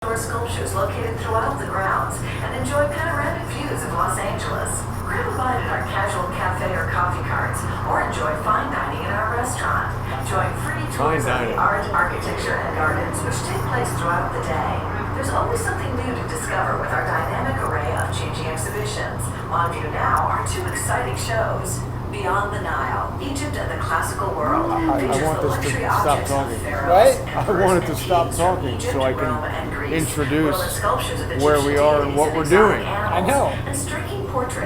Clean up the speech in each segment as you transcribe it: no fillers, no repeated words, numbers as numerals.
sculptures located throughout the grounds and enjoy panoramic views of Los Angeles. Grab a bite at our casual cafe or coffee carts, or enjoy fine dining in our restaurant. Join free tours of the art, architecture, and gardens, which take place throughout the day. There's always something new to discover with our dynamic array of changing exhibitions. On view now are two exciting shows. Beyond the Nile, Egypt and the Classical World features the luxury objects of pharaohs and I wanted to stop talking so I can introduce where we are and what we're doing. I know.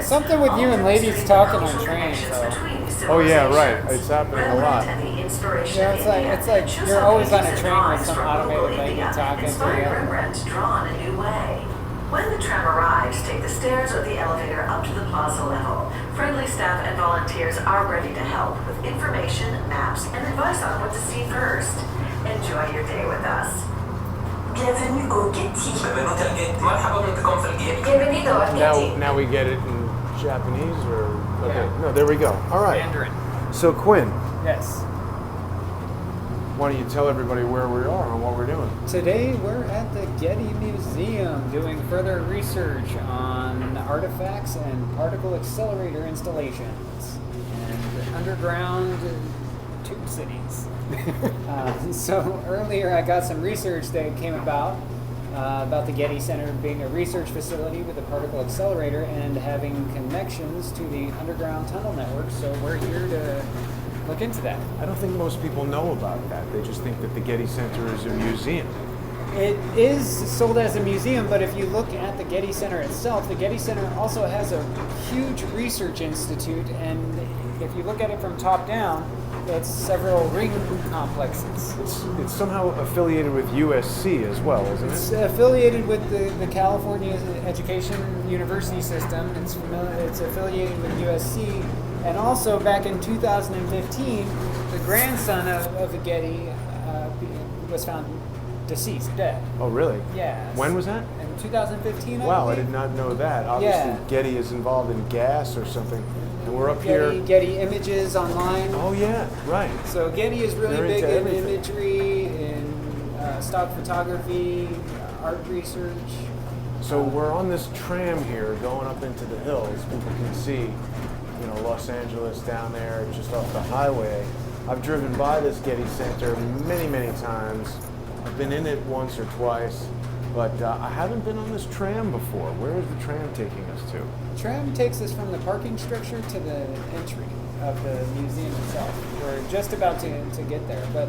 Something with you and ladies talking on trains, though. Oh yeah, right. It's happening a lot. Yeah, it's like you're always on a train with some automated lady talking to you. Drawn a new way. When the tram arrives, take the stairs or the elevator up to the plaza level. Friendly staff and volunteers are ready to help with information, maps, and advice on what to see first. Enjoy your day with us. Bienvenue au Getty. Bienvenido al Getty. Now we get it in Japanese, or okay? No, there we go. All right. Mandarin. So Quinn, Yes. why don't you tell everybody where we are and what we're doing? Today we're at the Getty Museum doing further research on artifacts and particle accelerator installations and underground tube cities. So earlier I got some research that came about the Getty Center being a research facility with a particle accelerator and having connections to the underground tunnel network. So we're here to look into that. I don't think most people know about that. They just think that the Getty Center is a museum. It is sold as a museum, but if you look at the Getty Center itself, the Getty Center also has a huge research institute, and if you look at it from top down, it's several ring complexes. It's somehow affiliated with USC as well, isn't It's it? affiliated with the California Education University System. It's affiliated with USC, and also back in 2015, the grandson of the Getty was found deceased, dead. Oh, really? Yeah. When was that? In 2015. Wow, I believe. did not know that. Obviously, Yeah. Getty is involved in gas or something. And we're up here. Getty Images online. Oh, yeah, right. So Getty is really They're big into in everything. imagery, in stock photography, art research. So we're on this tram here going up into the hills. People can see, Los Angeles down there just off the highway. I've driven by this Getty Center many, many times. I've been in it once or twice, but I haven't been on this tram before. Where is the tram taking us to? The tram takes us from the parking structure to the entry of the museum itself. We're just about to get there, but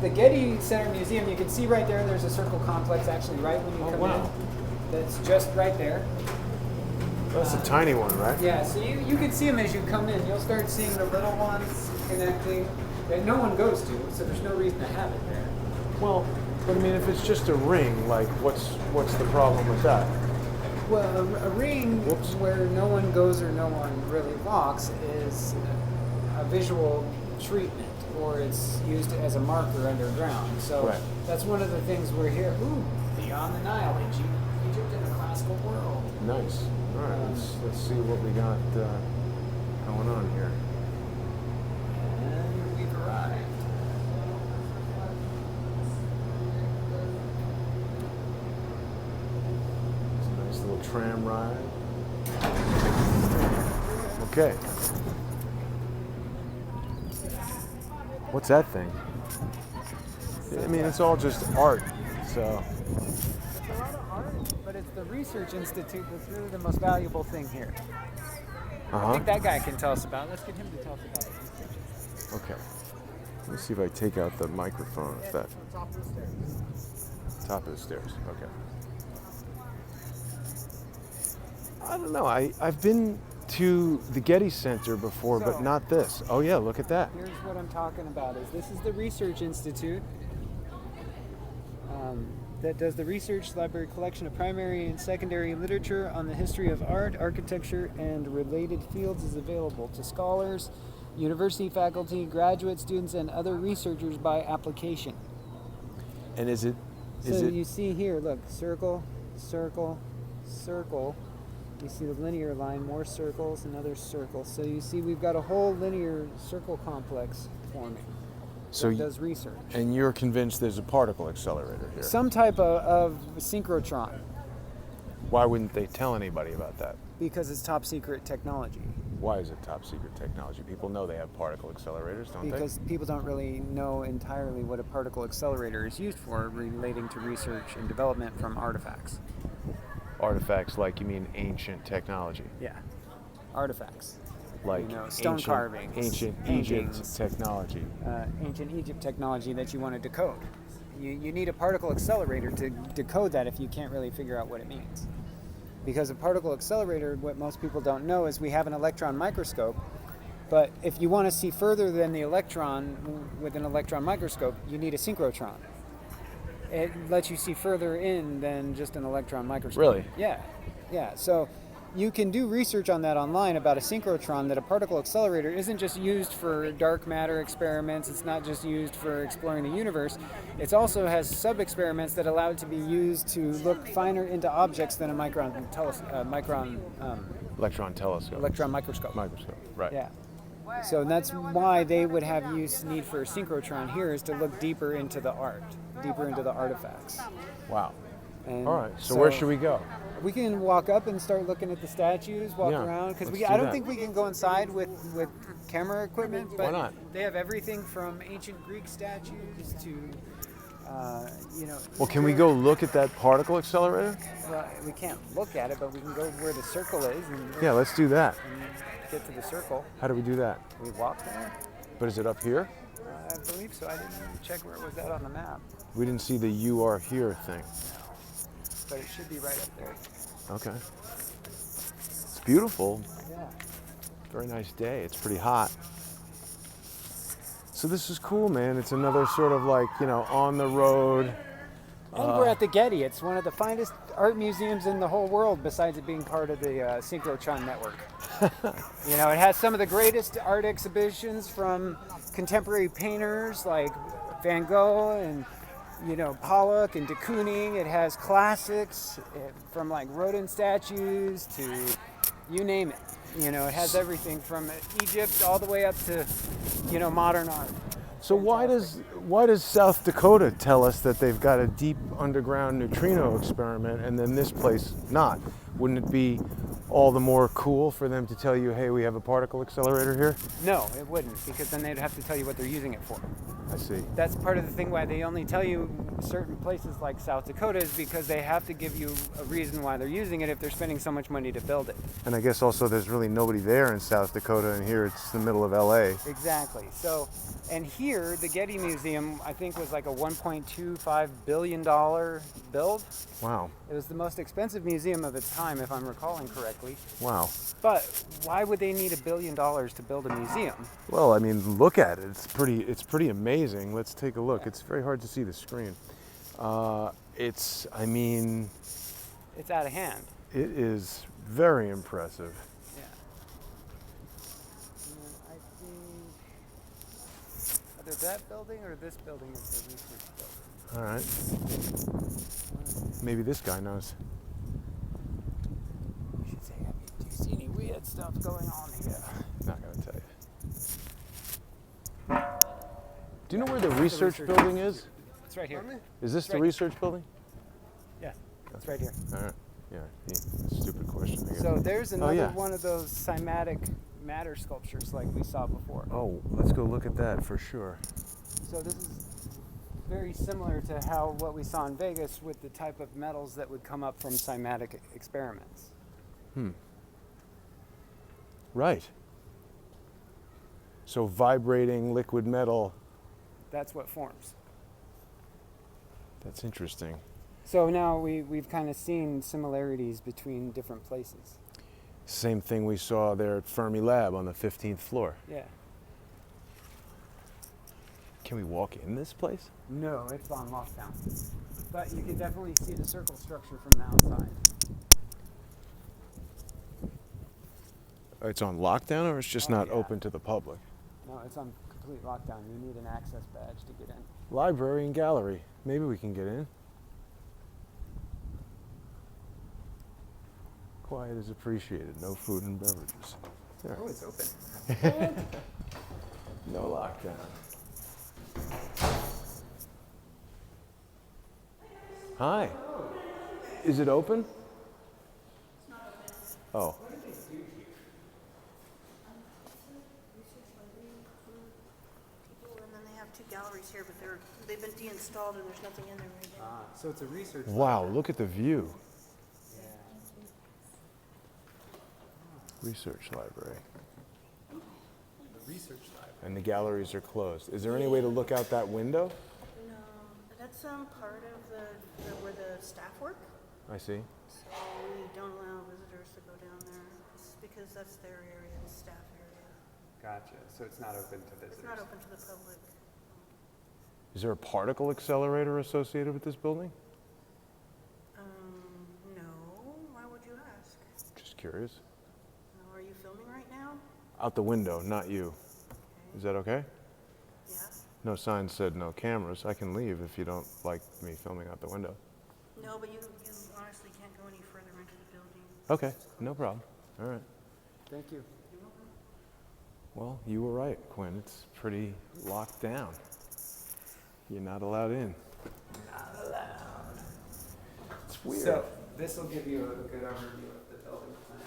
the Getty Center Museum, you can see right there, there's a circle complex actually right when you come in. That's just right there. That's a tiny one, right? Yeah, so you can see them as you come in. You'll start seeing the little ones connecting that no one goes to, so there's no reason to have it there. Well, but I mean, if it's just a ring, like, what's the problem with that? Well, a ring where no one goes or no one really walks is a visual treatment, or it's used as a marker underground. So Right. that's one of the things we're here. Ooh, beyond the Nile, Egypt and the classical world. Nice. All right, let's see what we got going on here. And we've arrived. It's a nice little tram ride. Okay. What's that thing? I mean, it's all just art, so. It's a lot of art, but it's the Research Institute that's really the most valuable thing here. I think that guy can tell us about it. Let's get him to tell us about it. Okay. Let me see if I take out the microphone. If that. Top of the stairs. Top of the stairs. Okay. I don't know. I've been to the Getty Center before, but not this. Oh yeah, look at that. Here's what I'm talking about. This is the Research Institute that does the research library collection of primary and secondary literature on the history of art, architecture, and related fields is available to scholars, university faculty, graduate students, and other researchers by application. And is it? You see here, look, circle, circle, circle. You see the linear line, more circles, another circle. So you see we've got a whole linear circle complex forming. So that does research. And you're convinced there's a particle accelerator here? Some type of synchrotron, Why wouldn't they tell anybody about that? because it's top secret technology. Why is it top secret technology? People know they have particle accelerators, don't Because people don't really know entirely what a particle accelerator is used for relating to research and development from artifacts. they? Artifacts, like you mean ancient technology? Yeah. Artifacts. Like stone ancient, carvings, ancient paintings, Egypt technology. Ancient Egypt technology that you want to decode. You need a particle accelerator to decode that if you can't really figure out what it means. Because a particle accelerator, what most people don't know is we have an electron microscope, but if you want to see further than the electron with an electron microscope, you need a synchrotron. It lets you see further in than just an electron microscope. Really? Yeah. So you can do research on that online about a synchrotron, that a particle accelerator isn't just used for dark matter experiments, it's not just used for exploring the universe, it also has sub-experiments that allow it to be used to look finer into objects than a Electron telescope. electron microscope. Microscope, right. Yeah. So that's why they would have need for a synchrotron here, is to look deeper into the art, deeper into the artifacts. Wow. And All right, so where should we go? We can walk up and start looking at the statues, walk Yeah, around, because let's do I don't that. think we can go inside with camera equipment. But Why not? They have everything from ancient Greek statues to, Well, can we go look at that particle accelerator? Well, we can't look at it, but we can go where the circle is and, Yeah, let's do that. and get to the circle. How do we do that? We walk there. But is it up here? I believe so. I didn't check where it was at on the map, We didn't see the "you are here" thing. but it should be right up there. Okay. It's beautiful. Yeah. Very nice day. It's pretty hot. So this is cool, man. It's another sort of like, on the road. And we're at the Getty. It's one of the finest art museums in the whole world, besides it being part of the Synchrotron network. It has some of the greatest art exhibitions from contemporary painters like Van Gogh and, Pollock and de Kooning. It has classics from like Rodin statues to you name it. It has everything from Egypt all the way up to, modern art. So why does South Dakota tell us that they've got a deep underground neutrino experiment and then this place not? Wouldn't it be all the more cool for them to tell you, hey, we have a particle accelerator here? No, it wouldn't, because then they'd have to tell you what they're using it for. I see. That's part of the thing why they only tell you certain places like South Dakota, is because they have to give you a reason why they're using it if they're spending so much money to build it. And I guess also there's really nobody there in South Dakota, and here it's the middle of LA. Exactly. So, and here, the Getty Museum, I think, was like a $1.25 billion build. Wow. It was the most expensive museum of its time, if I'm recalling correctly. Wow. But why would they need $1 billion to build a museum? Well, I mean, look at it. It's pretty amazing. Let's take a look. It's very hard to see the screen. It's out of hand. It is very impressive. Yeah. And I think either that building or this building is the research building. All right. Maybe this guy knows. You should say, do you see any weird stuff going on here? Not gonna tell you. Do you know where the research building is? It's right here. Is this It's the right- research building? Yeah, it's right here. All right. Yeah. Stupid question. I guess. So there's another yeah. one of those cymatic matter sculptures like we saw before. Oh, let's go look at that for sure. So this is very similar to what we saw in Vegas with the type of metals that would come up from cymatic experiments. Right. So vibrating liquid metal. That's what forms. That's interesting. So now we've kind of seen similarities between different places. Same thing we saw there at Fermi Lab on the 15th floor. Yeah. Can we walk in this place? No, it's on lockdown. But you can definitely see the circle structure from the outside. It's on lockdown, or it's just not yeah. open to the public? No, it's on complete lockdown. You need an access badge to get in. Library and gallery. Maybe we can get in. Quiet is appreciated. No food and beverages. There. Oh, it's open. No lockdown. Hi. Is it open? Oh. And then they have 2 galleries here, but they've been de-installed and there's nothing in there right now. So it's a research. Wow, look at the view. Yeah. Research library. The research library. And the galleries are closed. Is there any way to look out that window? No, that's part of where the staff work. I see. So we don't allow visitors to go down there. It's because that's their area, the staff area. Gotcha. So it's not open to visitors. It's not open to the public. Is there a particle accelerator associated with this building? No. Why would you ask? Just curious. Are you filming right now? Out the window, not you. Okay. Is that okay? Yeah. No sign said no cameras. I can leave if you don't like me filming out the window. No, but you honestly can't go any further into the building. Okay, no problem. All right. Thank you. Well, you were right, Quinn. It's pretty locked down. You're not allowed in. Not allowed. It's weird. So this will give you a good overview of the building plan.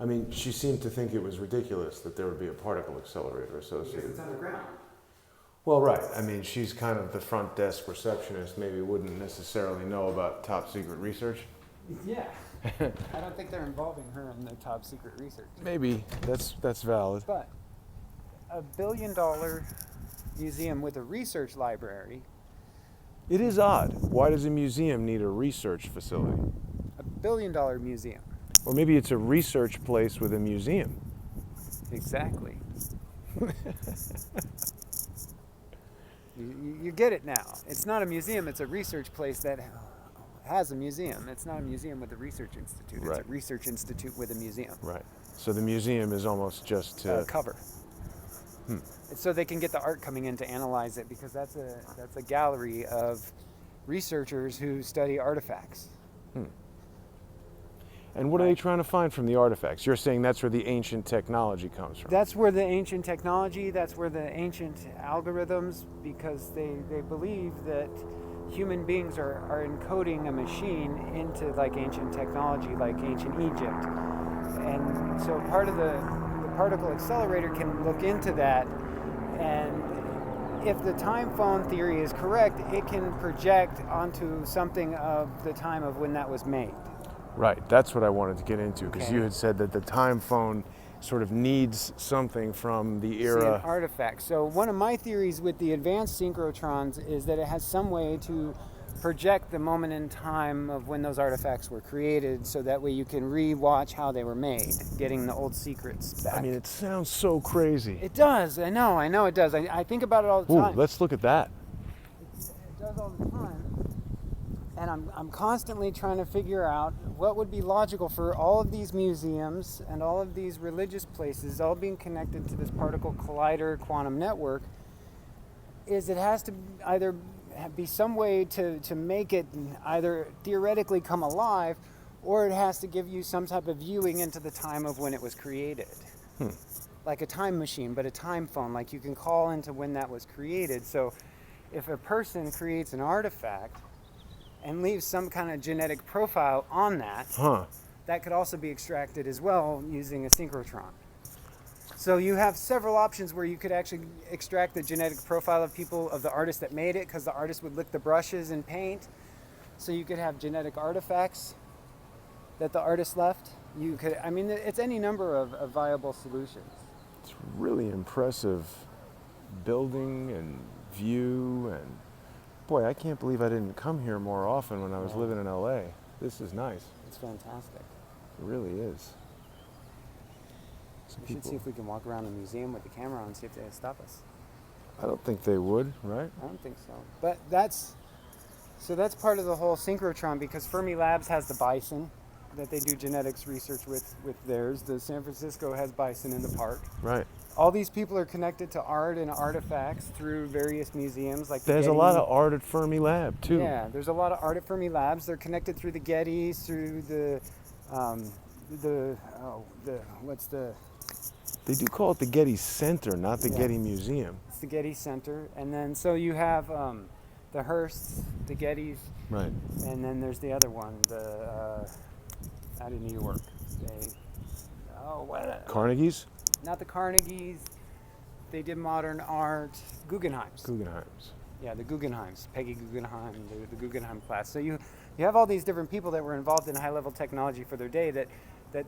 I mean, she seemed to think it was ridiculous that there would be a particle accelerator Because associated. it's underground. Well, right. I mean, she's kind of the front desk receptionist, maybe wouldn't necessarily know about top secret research. Yeah. I don't think they're involving her in the top secret research. Maybe. That's valid. But $1 billion museum with a research library, It is odd. Why does a museum need a research facility? $1 billion museum. Or maybe it's a research place with a museum. Exactly. You get it now. It's not a museum, it's a research place that has a museum. It's not a museum with a research institute. Right. It's a research institute with a museum. Right. So the museum is almost just to... Cover. So they can get the art coming in to analyze it, because that's a gallery of researchers who study artifacts. And what are they trying to find from the artifacts? You're saying that's where the ancient technology comes from. That's where the ancient technology, that's where the ancient algorithms, because they believe that human beings are encoding a machine into like ancient technology, like ancient Egypt. And so part of the particle accelerator can look into that, and if the time phone theory is correct, it can project onto something of the time of when that was made. Right, that's what I wanted to get into, because Okay. you had said that the time phone sort of needs something from the See, era. an artifact. So one of my theories with the advanced synchrotrons is that it has some way to project the moment in time of when those artifacts were created, so that way you can re-watch how they were made, getting the old secrets back. I mean, it sounds so crazy. It does. I know it does. I think about it all the Ooh, time. let's look at that. It does all the time. And I'm constantly trying to figure out what would be logical for all of these museums and all of these religious places, all being connected to this particle collider quantum network, is it has to either be some way to make it either theoretically come alive, or it has to give you some type of viewing into the time of when it was created. Like a time machine, but a time phone, like you can call into when that was created. So if a person creates an artifact and leaves some kind of genetic profile on that, that could also be extracted as well using a synchrotron. So you have several options where you could actually extract the genetic profile of people, of the artist that made it, because the artist would lick the brushes and paint. So you could have genetic artifacts that the artist left. You could, I mean, it's any number of viable solutions. It's really impressive building and view, and boy, I can't believe I didn't come here more often when I was living in LA. This is nice. It's fantastic. It really is. Some We should see if we can walk around the museum with the camera on and see if they stop us. I don't think they would, right? I don't think so. But that's part of the whole synchrotron, because Fermi Labs has the bison that they do genetics research with theirs. The San Francisco has bison in the park. Right. All these people are connected to art and artifacts through various museums, like the There's a Getty. lot of art at Fermi Lab, too. Yeah, there's a lot of art at Fermi Labs. They're connected through the Gettys, through They do call it the Getty Center, not the Yeah. Getty Museum. it's the Getty Center, and then so you have the Hearsts, the Gettys, Right. and then there's the other one, out of New York. Carnegie's? Not the Carnegies. They did modern art. Guggenheims. Guggenheim's. Yeah, the Guggenheims. Peggy Guggenheim, the Guggenheim class. So you have all these different people that were involved in high-level technology for their day that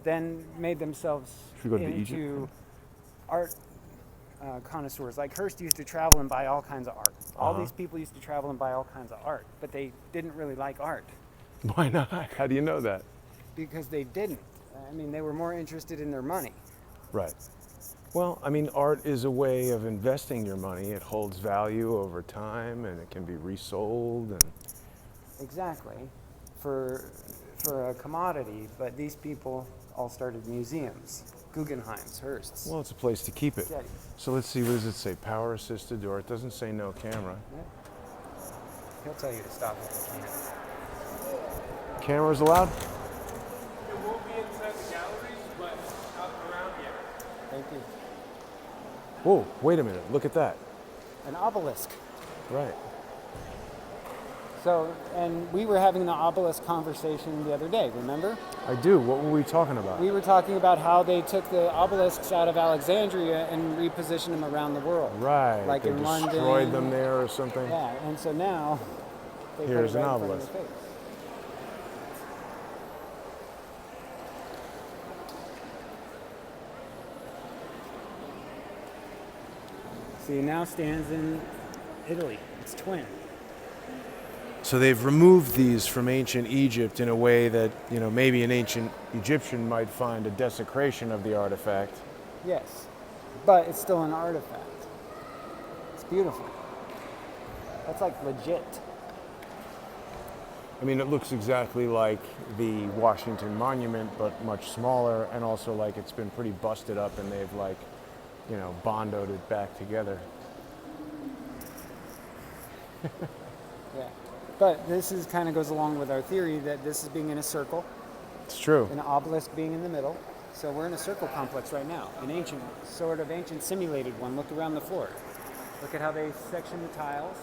then made themselves Should we go to into Egypt? art connoisseurs. Like Hearst used to travel and buy all kinds of art. All Uh-huh. these people used to travel and buy all kinds of art, but they didn't really like art Why not? How do you know that? because they didn't. I mean, they were more interested in their money. Right. Well, I mean, art is a way of investing your money. It holds value over time, and it can be resold. And Exactly, for a commodity. But these people all started museums, Guggenheims, Hearsts. well, it's a place to keep it. Getty. So let's see. What does it say? Power assisted, or it doesn't say no camera. Yeah. He'll tell you to stop if you can. Cameras allowed? It won't be inside the galleries, but out around here. Thank you. Whoa! Wait a minute. Look at that. An obelisk. Right. So, and we were having the obelisk conversation the other day, remember? I do. What were we talking about? We were talking about how they took the obelisks out of Alexandria and repositioned them around the world. Right. Like they in destroyed London. them there or something. Yeah, and so now they Here's put it an right in front of obelisk. your face. See, it now stands in Italy. It's twin. So they've removed these from ancient Egypt in a way that, you know, maybe an ancient Egyptian might find a desecration of the artifact. Yes, but it's still an artifact. It's beautiful. That's like legit. I mean, it looks exactly like the Washington Monument, but much smaller, and also like it's been pretty busted up and they've like, you know, bondoed it back together. Yeah. But this is kind of goes along with our theory that this is being in a circle, It's true. an obelisk being in the middle. So we're in a circle complex right now, an ancient, sort of ancient simulated one. Look around the floor. Look at how they section the tiles.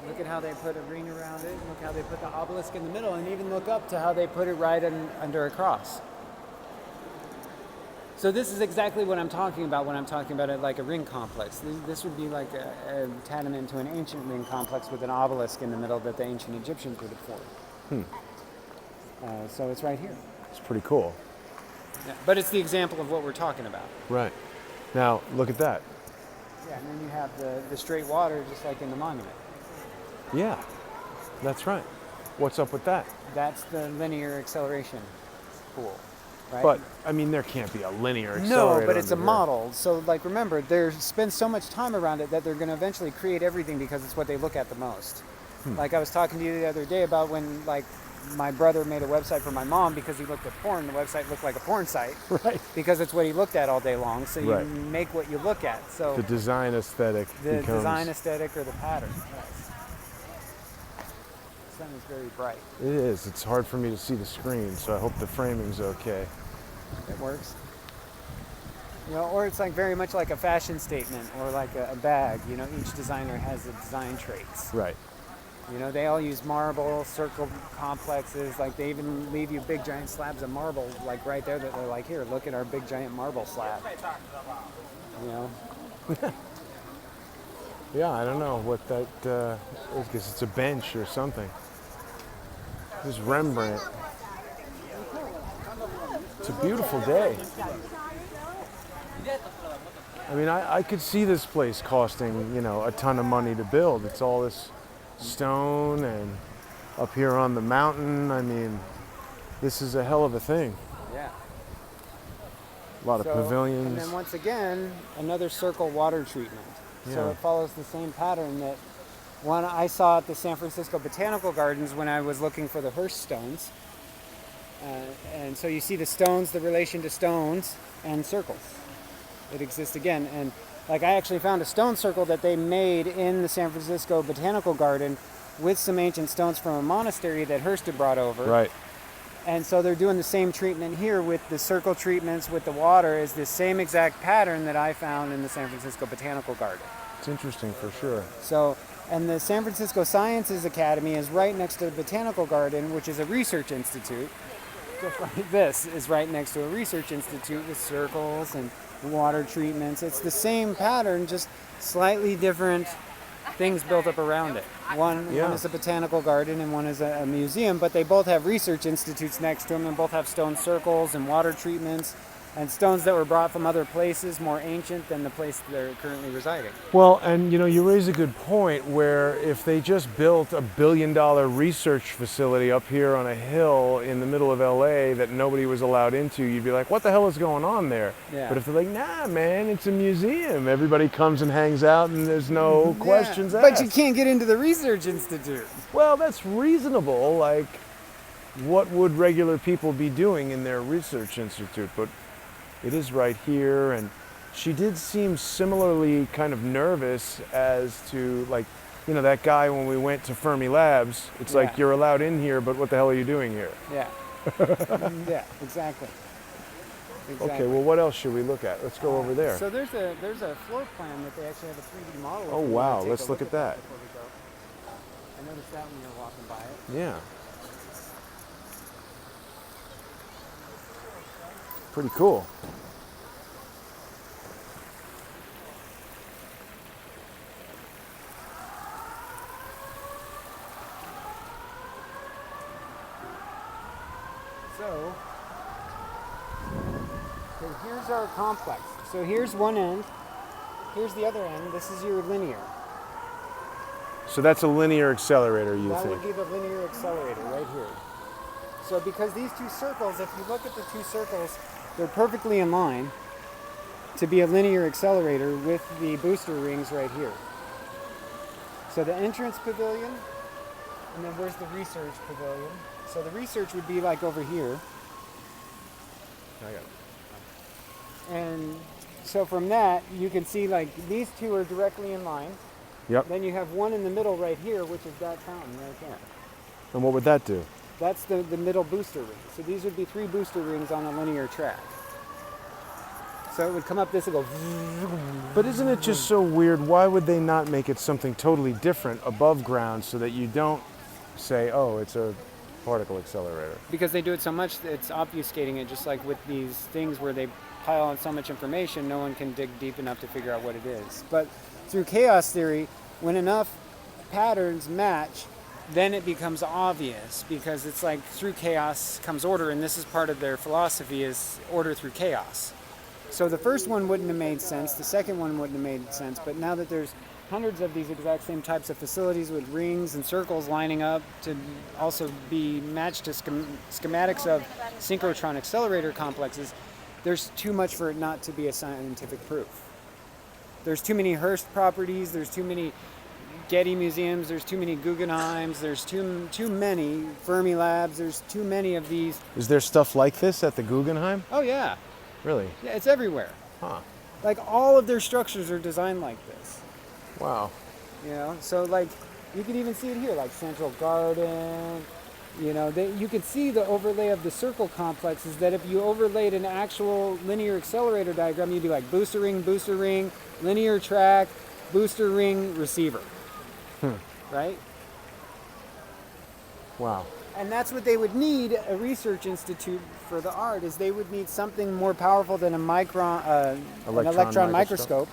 Look at how they put a ring around it. Look how they put the obelisk in the middle, and even look up to how they put it right under a cross. So this is exactly what I'm talking about when I'm talking about it like a ring complex. This would be like a tantamount to an ancient ring complex with an obelisk in the middle that the ancient Egyptians would have formed. So it's right here. It's pretty cool. Yeah. But it's the example of what we're talking about. Right. Now, look at that. Yeah, and then you have the straight water just like in the monument. Yeah, that's right. What's up with that? That's the linear acceleration pool, right? But, I mean, there can't be a linear no, accelerator. but it's a under here. model. So, like, remember, there's been so much time around it that they're going to eventually create everything because it's what they look at the most. Like I was talking to you the other day about when, like, my brother made a website for my mom because he looked at porn. The website looked like a porn site. Right. Because it's what he looked at all day long. So you Right. make what you look at. So The design aesthetic the becomes... design aesthetic or the pattern. Yes. The sun is very bright. It is. It's hard for me to see the screen, so I hope the framing's okay. It works. You know, or it's like very much like a fashion statement or like a bag. You know, each designer has the design traits. Right. You know, they all use marble, circle complexes. Like they even leave you big giant slabs of marble, like right there. That they're like, here, look at our big giant marble slab. You know. Yeah, I don't know what that is. Guess it's a bench or something. This is Rembrandt. It's a beautiful day. I mean, I could see this place costing, you know, a ton of money to build. It's all this stone and up here on the mountain. I mean, this is a hell of a thing. Yeah. A lot of So, pavilions. And then once again, another circle water treatment. So Yeah. it follows the same pattern that one I saw at the San Francisco Botanical Gardens when I was looking for the Hearst stones. And so you see the stones, the relation to stones, and circles. It exists again. And like I actually found a stone circle that they made in the San Francisco Botanical Garden with some ancient stones from a monastery that Hearst had brought over. Right. And so they're doing the same treatment here with the circle treatments with the water is the same exact pattern that I found in the San Francisco Botanical Garden. It's interesting for sure. So And the San Francisco Sciences Academy is right next to the Botanical Garden, which is a research institute. Just like this is right next to a research institute with circles and water treatments. It's the same pattern, just slightly different things built up around it. One is a botanical garden and one is a museum, but they both have research institutes next to them and both have stone circles and water treatments and stones that were brought from other places, more ancient than the place they're currently residing. Well, and you raise a good point where if they just built $1 billion research facility up here on a hill in the middle of LA that nobody was allowed into, you'd be like, what the hell is going on there? Yeah. But if they're like, nah, man, it's a museum. Everybody comes and hangs out and there's no questions asked. But you can't get into the research institute. Well, that's reasonable. Like, what would regular people be doing in their research institute? But it is right here, and she did seem similarly kind of nervous as to, like, that guy when we went to Fermi Labs. It's like, you're allowed in here, but what the hell are you doing here? Yeah. Yeah, exactly. Okay, well, what else should we look at? Let's go over there. So there's a floor plan that they actually have a 3D model of. Oh, if you wow, wanna take let's a look at that. before we go. I noticed that when you were walking by it. Yeah. Pretty cool. So here's our complex. So here's one end, here's the other end. This is your linear. So that's a linear accelerator, you That think? would be the linear accelerator right here. So because these two circles, if you look at the two circles, they're perfectly in line to be a linear accelerator with the booster rings right here. So the entrance pavilion, and then where's the research pavilion? So the research would be like over here. I got it. And so from that, you can see like these two are directly in line. Yep. Then you have one in the middle right here, which is that fountain right there. And what would that do? That's the middle booster ring. So these would be 3 booster rings on a linear track. So it would come up this and go. But isn't it just so weird? Why would they not make it something totally different above ground so that you don't say, oh, it's a particle accelerator? Because they do it so much, it's obfuscating it, just like with these things where they pile on so much information, no one can dig deep enough to figure out what it is. But through chaos theory, when enough patterns match, then it becomes obvious, because it's like through chaos comes order, and this is part of their philosophy, is order through chaos. So the first one wouldn't have made sense, the second one wouldn't have made sense, but now that there's hundreds of these exact same types of facilities with rings and circles lining up to also be matched to schematics of synchrotron accelerator complexes, there's too much for it not to be a scientific proof. There's too many Hearst properties, there's too many Getty museums, there's too many Guggenheims, there's too many Fermi Labs, there's too many of these. Is there stuff like this at the Guggenheim? Oh yeah. Really? Yeah, it's everywhere. Huh. Like all of their structures are designed like this. Wow. You know, so like you can even see it here, like Central Garden. You know, you could see the overlay of the circle complexes, that if you overlaid an actual linear accelerator diagram, you'd be like booster ring, linear track, booster ring, receiver. Right? Wow. And that's what they would need a research institute for the art, is they would need something more powerful than an electron microscope.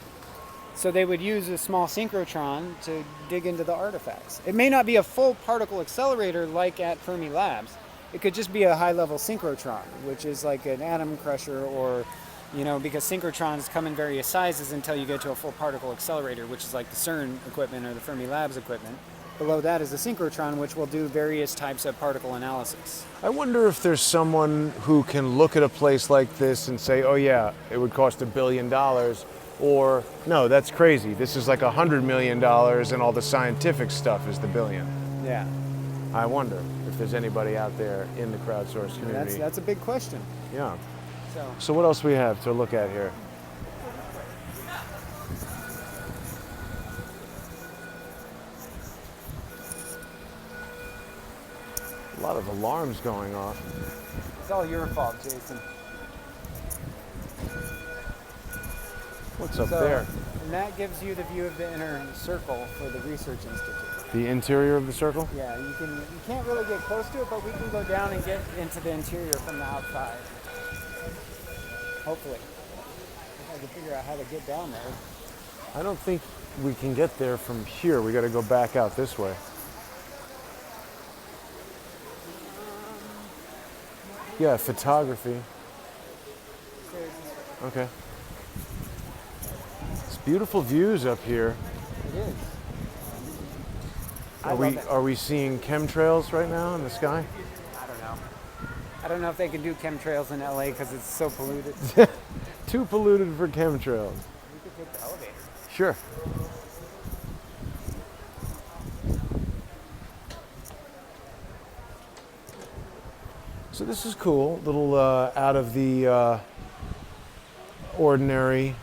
So they would use a small synchrotron to dig into the artifacts. It may not be a full particle accelerator like at Fermi Labs. It could just be a high-level synchrotron, which is like an atom crusher, or, you know, because synchrotrons come in various sizes until you get to a full particle accelerator, which is like the CERN equipment or the Fermi Labs equipment. Below that is a synchrotron, which will do various types of particle analysis. I wonder if there's someone who can look at a place like this and say, oh yeah, it would cost $1 billion, or no, that's crazy. This is like $100 million and all the scientific stuff is the billion. Yeah. I wonder if there's anybody out there in the crowdsourced community. That's a big question. Yeah. So So what else we have to look at here? A lot of alarms going off. it's all your fault, Jason. What's up So- there? And that gives you the view of the inner circle for the Research Institute. The interior of the circle? Yeah, you can't really get close to it, but we can go down and get into the interior from the outside. Hopefully. I can figure out how to get down there. I don't think we can get there from here. We got to go back out this way. Yeah, photography. Okay. It's beautiful views up here. It is. Are we seeing chemtrails right now in the sky? I don't know. I don't know if they can do chemtrails in LA because it's so polluted. Too polluted for chemtrails. We could take the elevator. Sure. So this is cool. Little out of the ordinary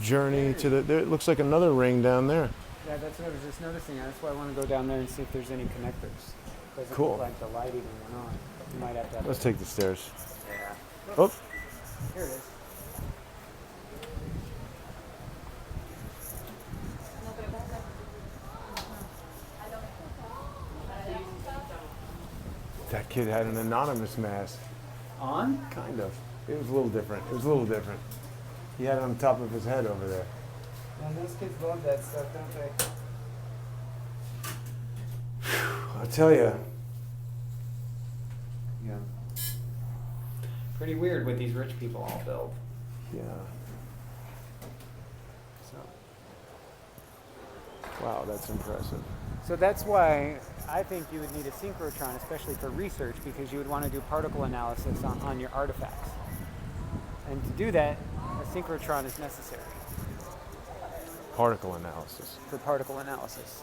journey to the. There, it looks like another ring down there. Yeah, that's what I was just noticing. That's why I want to go down there and see if there's any connectors. Doesn't Cool. look like the light even went on. You might have to. Let's take the stairs. Yeah. Oh, Here it is. that kid had an anonymous mask. On? Kind of. It was a little different. It was a little different. He had it on top of his head over there. And those kids love that stuff, don't they? I'll tell you. Yeah. Pretty weird what these rich people all build. Yeah. So. Wow, that's impressive. So that's why I think you would need a synchrotron, especially for research, because you would want to do particle analysis on your artifacts. And to do that, a synchrotron is necessary Particle analysis. for particle analysis.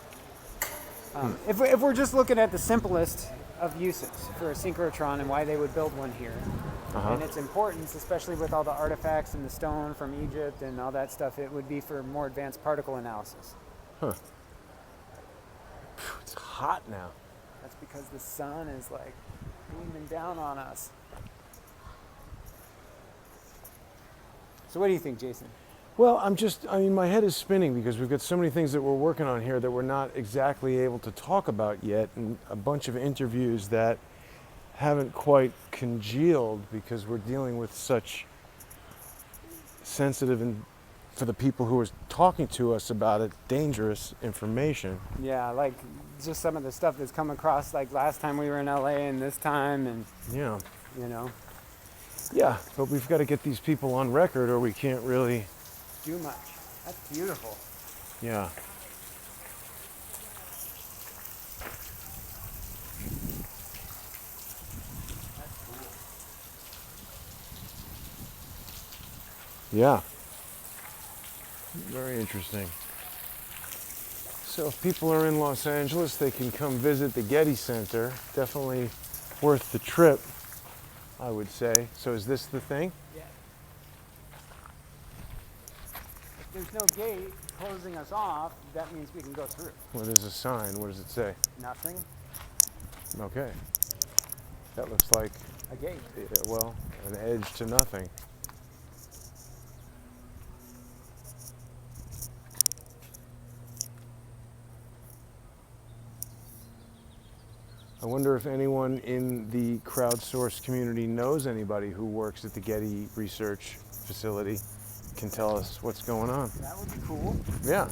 If we're just looking at the simplest of uses for a synchrotron and why they would build one here, and its importance, especially with all the artifacts and the stone from Egypt and all that stuff, it would be for more advanced particle analysis. Huh. It's hot now. That's because the sun is like beaming down on us. So what do you think, Jason? Well, I mean, my head is spinning because we've got so many things that we're working on here that we're not exactly able to talk about yet, and a bunch of interviews that haven't quite congealed because we're dealing with such sensitive and, for the people who are talking to us about it, dangerous information. Yeah, like just some of the stuff that's come across, like last time we were in LA and this time, and Yeah. you know, Yeah, but we've got to get these people on record or we can't really, do much. That's beautiful. yeah. Yeah. Very interesting. So if people are in Los Angeles, they can come visit the Getty Center. Definitely worth the trip, I would say. So is this the thing? Yeah. If there's no gate closing us off, that means we can go through. Well, there's a sign. What does it say? Nothing. Okay. That looks like, A gate. well, an edge to nothing. I wonder if anyone in the crowdsourced community knows anybody who works at the Getty Research Facility, can tell us what's going on. That would be cool. Yeah,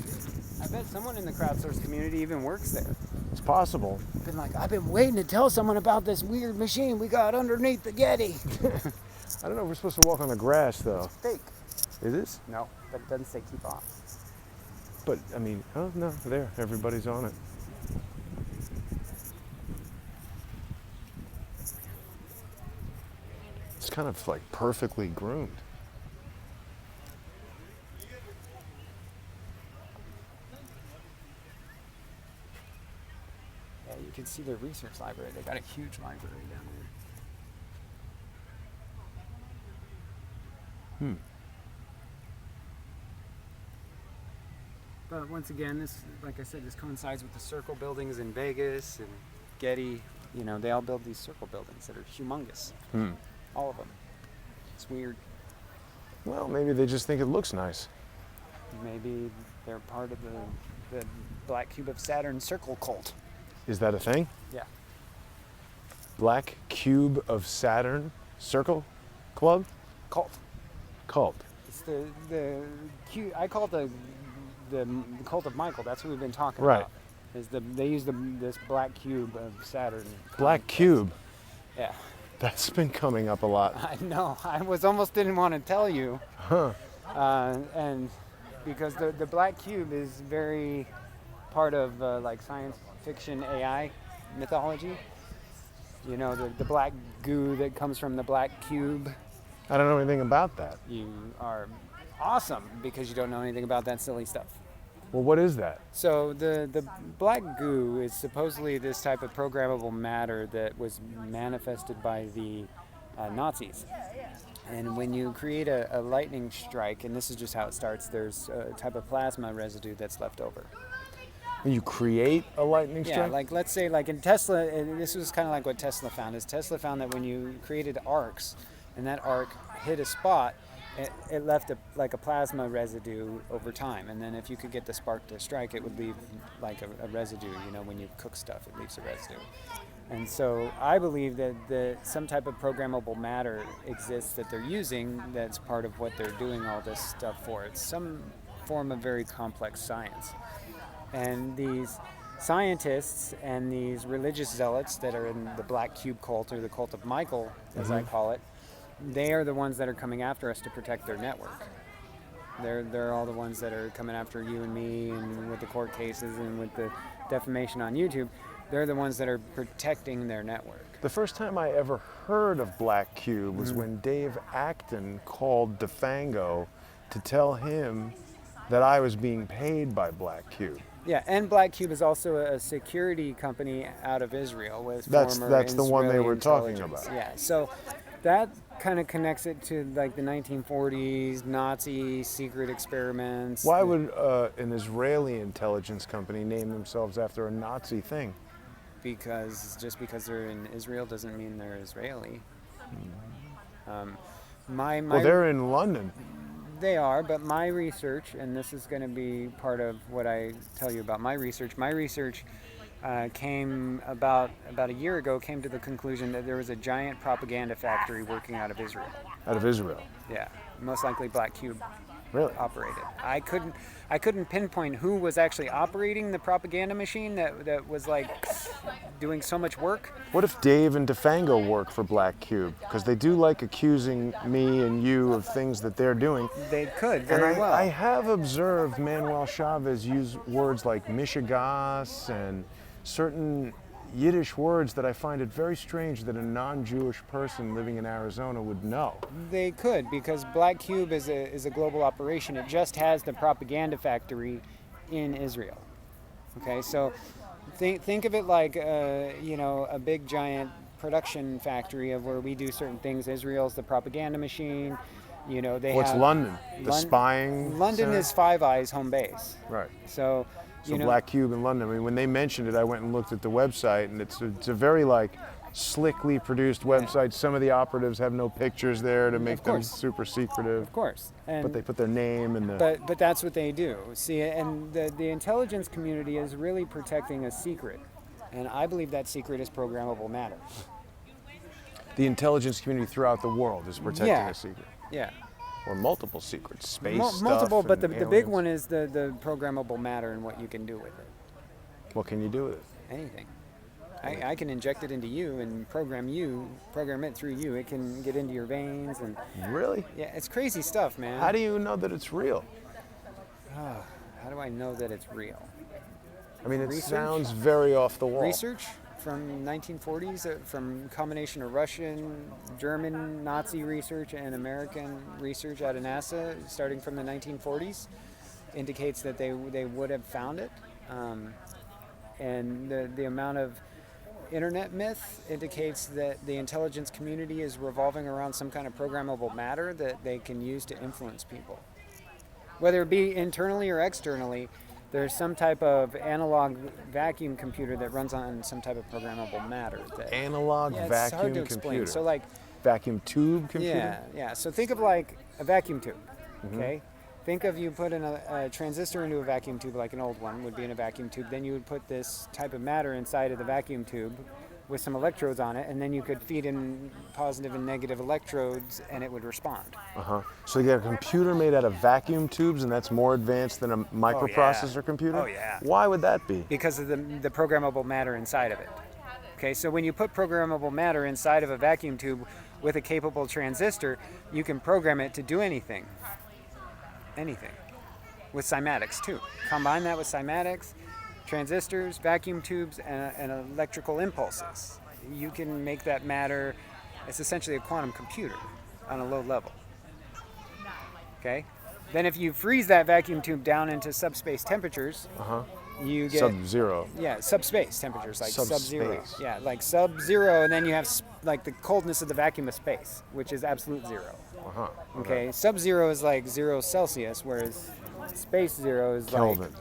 I bet someone in the crowdsourced community even works there. it's possible. Been like, I've been waiting to tell someone about this weird machine we got underneath the Getty. I don't know if we're supposed to walk on the grass though. Fake. It is? No, but it doesn't say keep off. But, I mean, oh no, there, everybody's on it. It's kind of like perfectly groomed. Yeah, you can see their research library. They got a huge library down there. But once again, this, like I said, this coincides with the circle buildings in Vegas and Getty. You know, they all build these circle buildings that are humongous. All of them. It's weird. Well, maybe they just think it looks nice. Maybe they're part of the Black Cube of Saturn circle cult. Is that a thing? Yeah. Black Cube of Saturn Circle Club? Cult. Cult. It's the cube. I call it the cult of Michael. That's what we've been talking Right. about. They use this black cube of Saturn. Black Cube. Yeah. That's been coming up a lot. I know. I was almost didn't want to tell you. Huh. And because the black cube is very part of like science fiction AI mythology. You know, the black goo that comes from the black cube. I don't know anything about that. You are awesome because you don't know anything about that silly stuff. Well, what is that? So the black goo is supposedly this type of programmable matter that was manifested by the Nazis. And when you create a lightning strike, and this is just how it starts, there's a type of plasma residue that's left over. When you create a lightning strike? Yeah, like let's say like in Tesla, and this was kind of like what Tesla found, is Tesla found that when you created arcs, and that arc hit a spot, it left like a plasma residue over time. And then if you could get the spark to strike, it would leave like a residue. You know, when you cook stuff, it leaves a residue. And so I believe that some type of programmable matter exists that they're using that's part of what they're doing all this stuff for. It's some form of very complex science. And these scientists and these religious zealots that are in the Black Cube cult, or the cult of Michael, as I call it, they are the ones that are coming after us to protect their network. They're all the ones that are coming after you and me, and with the court cases and with the defamation on YouTube. They're the ones that are protecting their network. The first time I ever heard of Black Cube was when Dave Acton called DeFango to tell him that I was being paid by Black Cube. Yeah, and Black Cube is also a security company out of Israel with That's former the one they Israeli were talking intelligence. about. Yeah, so that kind of connects it to like the 1940s Nazi secret experiments. Why would an Israeli intelligence company name themselves after a Nazi thing? Because just because they're in Israel doesn't mean they're Israeli. My Well, they're in London. They are, but my research, and this is going to be part of what I tell you about my research. My research came about a year ago, came to the conclusion that there was a giant propaganda factory working out of Israel. Out of Israel. Yeah, most likely Black Cube Really? operated. I couldn't pinpoint who was actually operating the propaganda machine that was like doing so much work. What if Dave and DeFango work for Black Cube? Because they do like accusing me and you of things that they're doing. They could And very well. I have observed Manuel Chavez use words like mishigas and certain Yiddish words that I find it very strange that a non-Jewish person living in Arizona would know. They could, because Black Cube is a global operation. It just has the propaganda factory in Israel. Okay, so think of it like a big giant production factory of where we do certain things. Israel's the propaganda machine. You know, they What's have London? The spying London center? is Five Eyes home base. Right. So So Black Cube in London. I mean, when they mentioned it, I went and looked at the website, and it's a very like slickly produced website. Some of the operatives have no pictures there to make them super secretive. Of course. And But they put their name and the. But that's what they do. See, and the intelligence community is really protecting a secret, and I believe that secret is programmable matter. The intelligence community throughout the world is protecting Yeah. a secret. Yeah. Or multiple secrets, space Multiple, stuff. but the and big aliens. one is the programmable matter and what you can do with it. What can you do with it? Anything. I can inject it into you and program it through you. It can get into your veins and Really? yeah, it's crazy stuff, man. How do you know that it's real? How do I know that it's real? I mean, it Research? sounds very off the wall. Research from 1940s, from combination of Russian, German, Nazi research and American research out of NASA, starting from the 1940s, indicates that they would have found it. And the amount of internet myth indicates that the intelligence community is revolving around some kind of programmable matter that they can use to influence people. Whether it be internally or externally, there's some type of analog vacuum computer that runs on some type of programmable matter. Analog It's vacuum hard to explain. computer. So like, Vacuum tube computer? yeah. So think of like a vacuum tube, okay? Think of you put in a transistor into a vacuum tube, like an old one would be in a vacuum tube. Then you would put this type of matter inside of the vacuum tube with some electrodes on it, and then you could feed in positive and negative electrodes, and it would respond. So you got a computer made out of vacuum tubes, and that's more advanced than a microprocessor computer? Oh, yeah. Why would that be? Because of the programmable matter inside of it. Okay, so when you put programmable matter inside of a vacuum tube with a capable transistor, you can program it to do anything. Anything. With cymatics, too. Combine that with cymatics, transistors, vacuum tubes, and electrical impulses. You can make that matter, it's essentially a quantum computer on a low level. Okay? Then if you freeze that vacuum tube down into subspace temperatures, you get... Sub-zero. Yeah, subspace temperatures, like sub-zero. Subspace. Yeah, like sub-zero, and then you have like the coldness of the vacuum of space, which is absolute zero. Okay, sub-zero is like 0 Celsius, whereas space zero is Kelvin.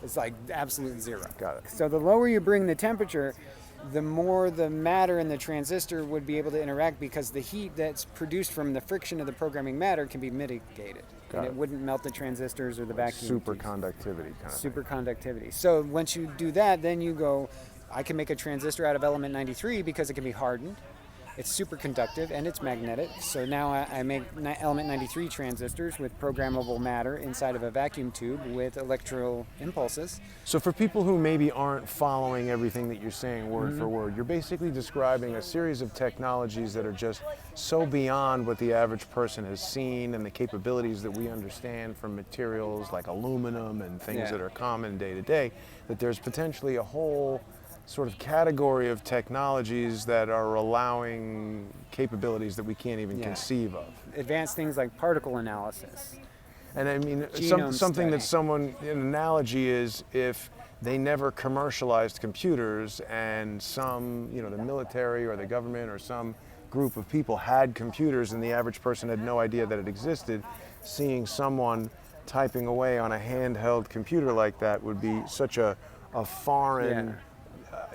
it's like absolute zero. Got it. So the lower you bring the temperature, the more the matter in the transistor would be able to interact, because the heat that's produced from the friction of the programming matter can be mitigated. Got And it. it wouldn't melt the transistors or the vacuum tubes. Superconductivity kind of thing. Superconductivity. So once you do that, then you go, I can make a transistor out of element 93 because it can be hardened. It's superconductive and it's magnetic. So now I make element 93 transistors with programmable matter inside of a vacuum tube with electrical impulses. So for people who maybe aren't following everything that you're saying word for word, you're basically describing a series of technologies that are just so beyond what the average person has seen, and the capabilities that we understand from materials like aluminum and things that are common day to day, that there's potentially a whole sort of category of technologies that are allowing capabilities that we can't even conceive of. Advanced things like particle analysis. And I mean, Genome something that study. an analogy is, if they never commercialized computers and some, the military or the government or some group of people had computers and the average person had no idea that it existed, seeing someone typing away on a handheld computer like that would be such a foreign,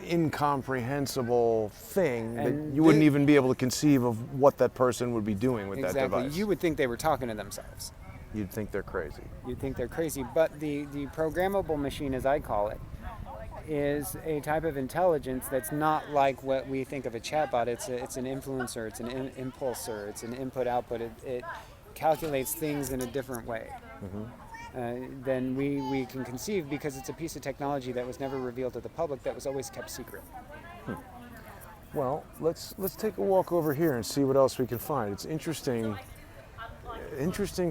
incomprehensible thing that you wouldn't even be able to conceive of what that person would be doing with that device. You would think they were talking to themselves. You'd think they're crazy. You'd think they're crazy, but the programmable machine, as I call it, is a type of intelligence that's not like what we think of a chatbot. It's an influencer, it's an impulsor, it's an input-output. It calculates things in a different way than we can conceive, because it's a piece of technology that was never revealed to the public, that was always kept secret. Well, let's take a walk over here and see what else we can find. It's interesting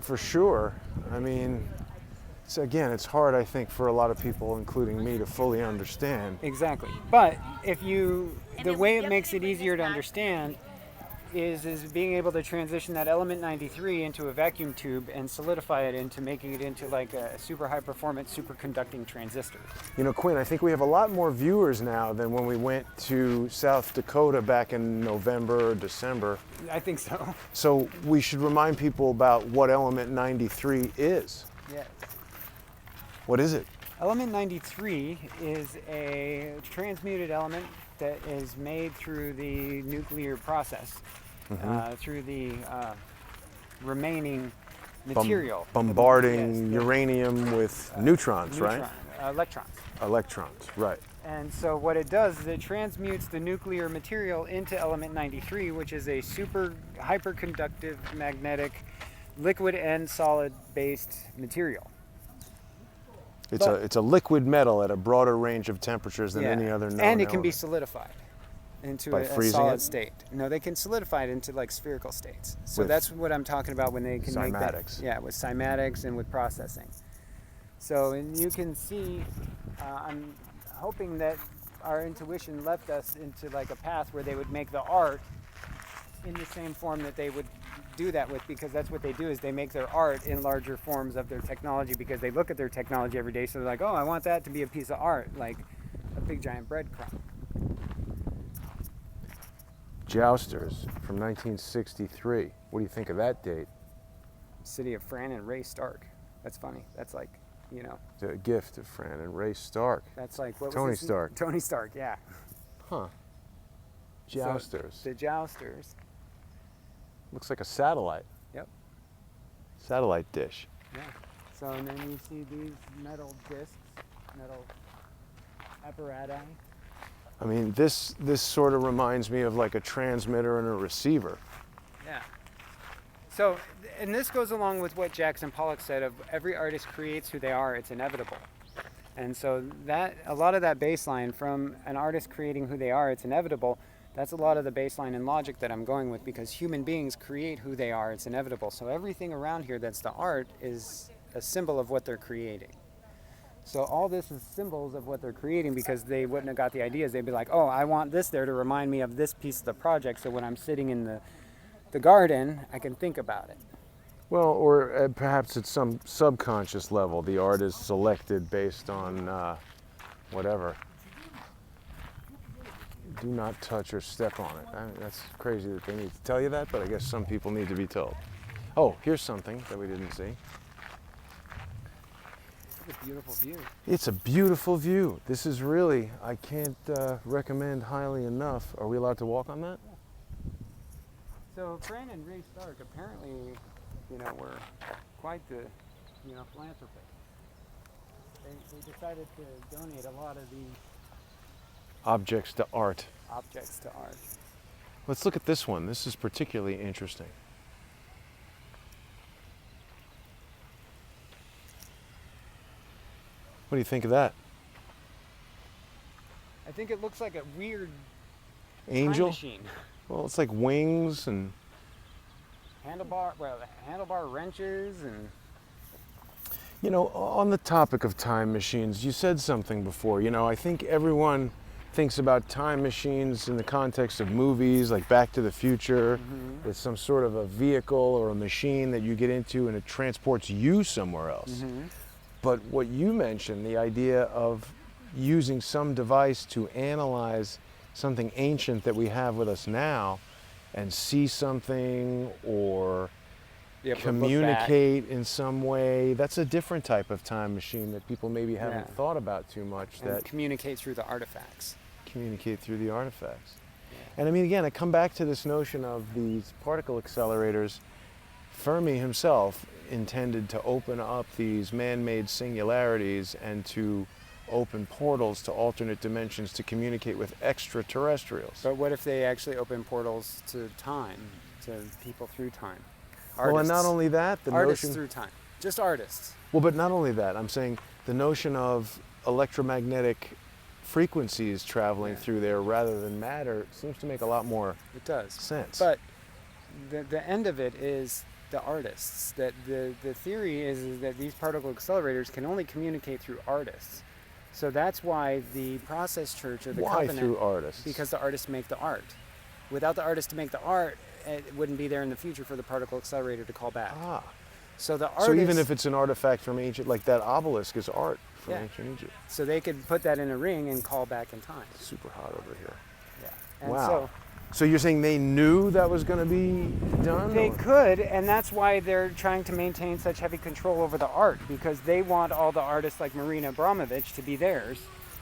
for sure. I mean, it's hard, I think, for a lot of people, including me, to fully understand. Exactly. But the way it makes it easier to understand is being able to transition that element 93 into a vacuum tube and solidify it into making it into like a super high performance superconducting transistor. Quinn, I think we have a lot more viewers now than when we went to South Dakota back in November or December. I think so. So we should remind people about what element 93 is. Yes. What is it? Element 93 is a transmuted element that is made through the nuclear process, through the remaining material. Bombarding uranium with neutrons, right? Electrons. Electrons, right. And so what it does is it transmutes the nuclear material into element 93, which is a super hyperconductive magnetic liquid and solid based material. It's a liquid metal at a broader range of temperatures than any other known and it can element. be solidified into By a freezing solid it? state. No, they can solidify it into like spherical states. So With that's what I'm talking about when they can make that. cymatics. Yeah, with cymatics and with processing. So, and you can see, I'm hoping that our intuition left us into like a path where they would make the art in the same form that they would do that with, because that's what they do, is they make their art in larger forms of their technology, because they look at their technology every day, so they're like, oh, I want that to be a piece of art, like a big giant breadcrumb. Jousters from 1963. What do you think of that date? City of Fran and Ray Stark. That's funny. That's like, It's a gift of Fran and Ray Stark. that's like, what was Tony his name? Stark. Tony Stark, yeah. Huh. Jousters. So, the Jousters. Looks like a satellite. Yep. Satellite dish. Yeah. So and then you see these metal discs, metal apparatus. I mean, this sort of reminds me of like a transmitter and a receiver. Yeah. So, and this goes along with what Jackson Pollock said of every artist creates who they are, it's inevitable. And so that, a lot of that baseline from an artist creating who they are, it's inevitable, that's a lot of the baseline and logic that I'm going with, because human beings create who they are, it's inevitable. So everything around here that's the art is a symbol of what they're creating. So all this is symbols of what they're creating, because they wouldn't have got the ideas. They'd be like, oh, I want this there to remind me of this piece of the project, so when I'm sitting in the garden, I can think about it. Well, or perhaps at some subconscious level, the art is selected based on whatever. Do not touch or step on it. I mean, that's crazy that they need to tell you that, but I guess some people need to be told. Oh, here's something that we didn't see. It's a beautiful view. It's a beautiful view. This is really, I can't recommend highly enough. Are we allowed to walk on that? So Fran and Ray Stark apparently, were quite the, philanthropists. They decided to donate a lot of these Objects to art. objects to art. Let's look at this one. This is particularly interesting. What do you think of that? I think it looks like a weird Angel? time machine. Well, it's like wings and handlebar wrenches and. You know, on the topic of time machines, you said something before. I think everyone thinks about time machines in the context of movies like Back to the Future. Mm-hmm. It's some sort of a vehicle or a machine that you get into and it transports you somewhere else. Mm-hmm. But what you mentioned, the idea of using some device to analyze something ancient that we have with us now and see something or communicate in some way, that's a different type of time machine that people maybe haven't thought about too much. And that communicate through the artifacts. Communicate through the artifacts. And I mean, again, I come back to this notion of these particle accelerators. Fermi himself intended to open up these man-made singularities and to open portals to alternate dimensions to communicate with extraterrestrials. But what if they actually open portals to time, to people through time? Well, and not only that, the artists notion... through time. Just artists. Well, but not only that, I'm saying the notion of electromagnetic frequencies traveling through there rather than matter seems to make a lot more sense. But the end of it is the artists. That the theory is that these particle accelerators can only communicate through artists. So that's why the Process Church or the Covenant... Why through artists? Because the artists make the art. Without the artists to make the art, it wouldn't be there in the future for the particle accelerator to call back. Ah. So the artists... So even if it's an artifact from ancient, like that obelisk is art from ancient Egypt. So they could put that in a ring and call back in time. Super hot over here. Yeah. And wow. So you're saying they knew that was going to be done? They could, and that's why they're trying to maintain such heavy control over the art, because they want all the artists like Marina Abramovich to be theirs.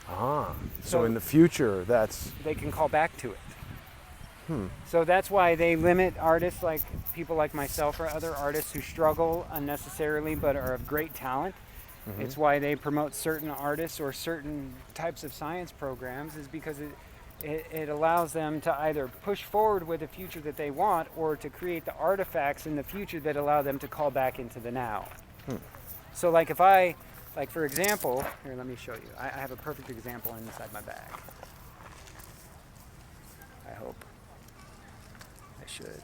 Ah. So in the future, that's... They can call back to it. So that's why they limit artists like people like myself or other artists who struggle unnecessarily but are of great talent. Mm-hmm. It's why they promote certain artists or certain types of science programs, is because it allows them to either push forward with the future that they want or to create the artifacts in the future that allow them to call back into the now. So like if I, for example, here, let me show you. I have a perfect example inside my bag. I hope. I should.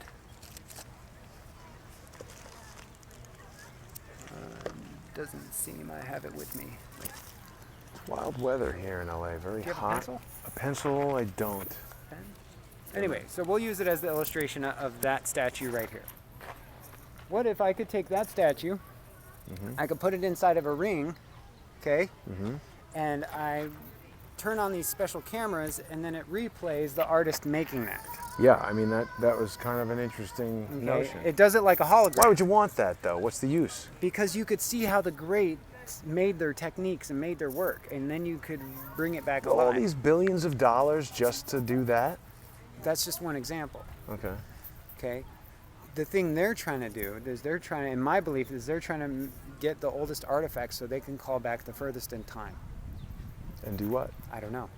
Doesn't seem I have it with me. Wild weather here in LA, very Do you have hot. a pencil? A pencil, I don't. Pen? Anyway, so we'll use it as the illustration of that statue right here. What if I could take that statue, I could put it inside of a ring, okay, and I turn on these special cameras and then it replays the artist making that. Yeah, I mean, that was kind of an interesting notion. It does it like a hologram. Why would you want that, though? What's the use? Because you could see how the greats made their techniques and made their work, and then you could bring it back alive. All these billions of dollars just to do that? That's just one example. Okay. Okay. the thing they're trying to do is in my belief, is they're trying to get the oldest artifacts so they can call back the furthest in time. And do what? I don't know.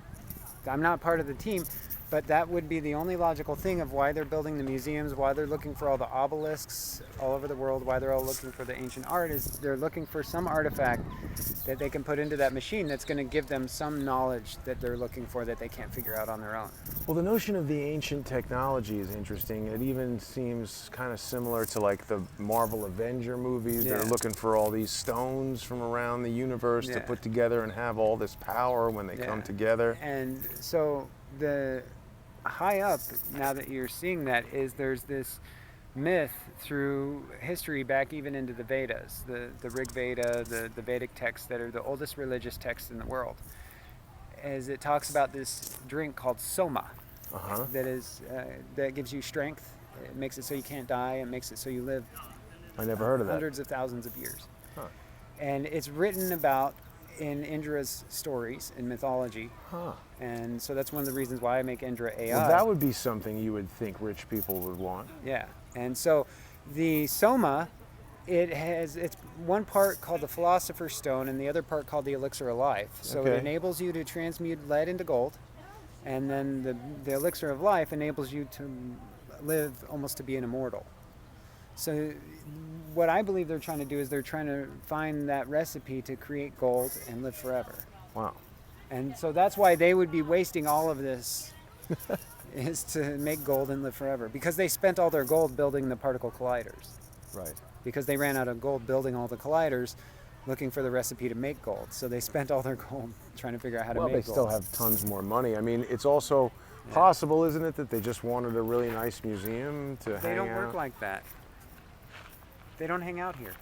I'm not part of the team, but that would be the only logical thing of why they're building the museums, why they're looking for all the obelisks all over the world, why they're all looking for the ancient art, is they're looking for some artifact that they can put into that machine that's going to give them some knowledge that they're looking for that they can't figure out on their own. Well, the notion of the ancient technology is interesting. It even seems kind of similar to like the Marvel Avenger movies. Yeah. They're looking for all these stones from around the universe to Yeah. put together and have all this power when they come together. And so the high up, now that you're seeing that, is there's this myth through history back even into the Vedas, the Rig Veda, the Vedic texts that are the oldest religious texts in the world, as it talks about this drink called soma, that is that gives you strength. It makes it so you can't die. It makes it so you live I never heard of that. hundreds of thousands of years. Huh. And it's written about in Indra's stories in mythology. Huh. And so that's one of the reasons why I make Indra AI. Well, that would be something you would think rich people would want. Yeah. And so the soma, it's one part called the philosopher's stone and the other part called the elixir of life. So Okay. it enables you to transmute lead into gold, and then the elixir of life enables you to live almost to be an immortal. So what I believe they're trying to do is they're trying to find that recipe to create gold and live forever. Wow. And so that's why they would be wasting all of this is to make gold and live forever, because they spent all their gold building the particle colliders. Right. Because they ran out of gold building all the colliders, looking for the recipe to make gold. So they spent all their gold trying to figure out how to Well, make they gold. still have tons more money. I mean, it's also possible, isn't it, that they just wanted a really nice museum to hang They don't out? work like that. They don't hang out here.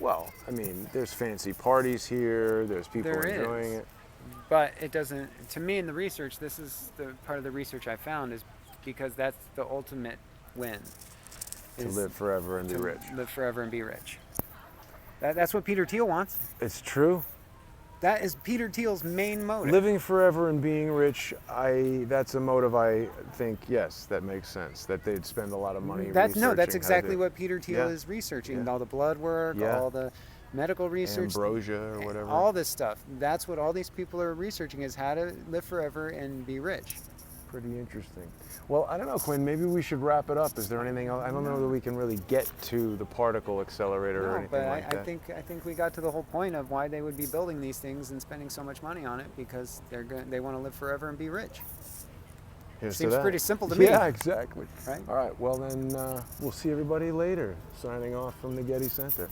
Well, I mean, there's fancy parties here. There's people There enjoying is. it. But it doesn't, to me in the research, this is the part of the research I found, is because that's the ultimate win. To is live forever and be to rich. live forever and be rich. That's what Peter Thiel wants. It's true. That is Peter Thiel's main motive. Living forever and being rich, that's a motive I think, yes, that makes sense. That they'd spend a lot of money That's researching how exactly to- what Peter Thiel Yeah. is researching. Yeah. All the blood work, Yeah. all the medical research, ambrosia or whatever. all this stuff. That's what all these people are researching, is how to live forever and be rich. Pretty interesting. Well, I don't know, Quinn, maybe we should wrap it up. Is there anything else? I don't know that we can really get to the particle accelerator or No, anything but like I that. think we got to the whole point of why they would be building these things and spending so much money on it, because they want to live forever and be rich. Here's to Seems that. pretty simple to me. Yeah, exactly. Right? All right, well then we'll see everybody later. Signing off from the Getty Center.